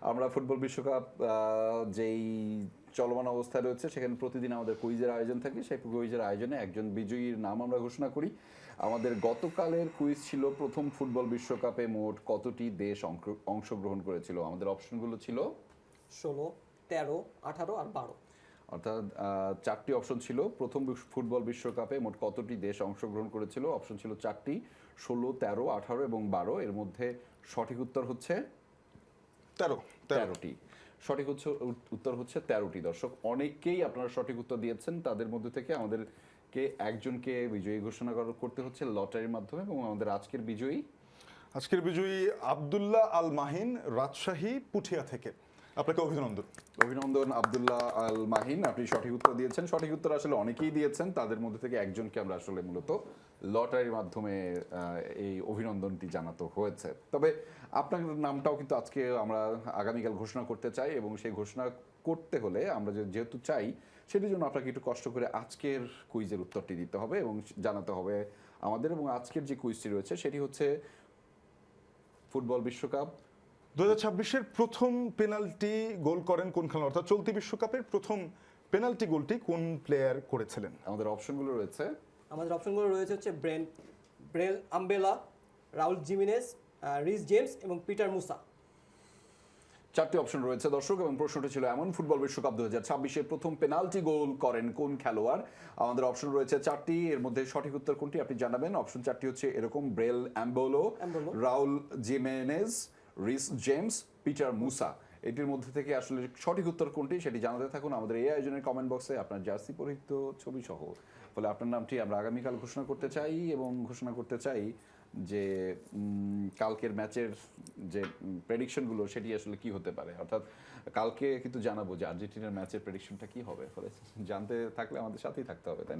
আমরা ফুটবল বিশ্বকাপ যেই চলমান অবস্থায় রয়েছে সেখানে প্রতিদিন আমাদের কুইজের আয়োজন থাকে। সেই কুইজের আয়োজনে একজন বিজয়ীর নাম আমরা ঘোষণা করি। আমাদের গতকালের কুইজ ছিল প্রথম ফুটবল বিশ্বকাপে মোট কতটি দেশ অংশগ্রহণ করেছিল। আমাদের অপশনগুলো ছিল 16, 13, 18 আর 12। অর্থাৎ চারটি অপশন ছিল। প্রথম ফুটবল বিশ্বকাপে মোট কতটি দেশ অংশগ্রহণ করেছিল, অপশন ছিল চারটি, 16, 13, 18 এবং 12। এর মধ্যে সঠিক উত্তর হচ্ছে 13টি। সঠিক উত্তর হচ্ছে 13টি। দর্শক অনেকেই আপনারা সঠিক উত্তর দিয়েছেন, তাদের মধ্যে থেকে আমাদেরকে একজনকে বিজয়ী ঘোষণা করতে হচ্ছে লটারির মাধ্যমে। এবং আমাদের আজকের বিজয়ী আব্দুল্লাহ আল মাহিন, রাজশাহী পুঠিয়া থেকে। আপনাকে অভিনন্দন আব্দুল্লাহ আল মাহিন, আপনি সঠিক উত্তর দিয়েছেন। সঠিক উত্তর আসলে অনেকেই দিয়েছেন, তাদের মধ্যে থেকে একজনকে আমরা আসলে মূলত লটারির মাধ্যমে এই অভিনন্দনটি জানাতে হয়েছে। তবে আপনার নামটাও কিন্তু আজকে আমরা আগামীকাল ঘোষণা করতে চাই, এবং সেই ঘোষণা করতে হলে আমরা যেহেতু চাই, সেটির জন্য আপনাকে একটু কষ্ট করে আজকের কুইজের উত্তরটি দিতে হবে এবং জানাতে হবে আমাদের। এবং আজকের যে কুইজটি রয়েছে সেটি হচ্ছে ফুটবল বিশ্বকাপ 2026-এর প্রথম পেনাল্টি গোল করেন কোন খেলোয়াড়, অর্থাৎ চলতি বিশ্বকাপের প্রথম পেনাল্টি গোলটি কোন প্লেয়ার করেছিলেন। আমাদের অপশনগুলো রয়েছে হচ্ছে ব্রেল আম্বেলা, রাউল জিমিনেজ, রিস জেমস এবং পিটার মুসা। চারটি অপশন রয়েছে দর্শক, এবং প্রশ্নটি ছিল এমন, ফুটবল বিশ্বকাপ 2026-এর প্রথম পেনাল্টি গোল করেন কোন খেলোয়াড়। আমাদের অপশন রয়েছে চারটি, এর মধ্যে সঠিক উত্তর কোনটি আপনি জানাবেন। অপশন চারটি হচ্ছে এরকম: Breel Embolo, Raul Jimenez, Reece James, Peter Musa. এটির মধ্যে থেকে আসলে সঠিক উত্তর কোনটি সেটি জানাতে থাকুন আমাদের এই আয়োজনের কমেন্ট বক্সে আপনার জার্সি পরিহিত ছবি সহ। ফলে আপনার নামটি আমরা আগামীকাল ঘোষণা করতে চাই, এবং ঘোষণা করতে চাই যে কালকের ম্যাচের যে প্রেডিকশনগুলো সেটি আসলে কি হতে পারে। অর্থাৎ কালকে কিন্তু জানাবো যে আর্জেন্টিনার ম্যাচের প্রেডিকশনটা কি হবে। ফলে জানতে থাকলে আমাদের সাথেই থাকতে হবে, তাই না?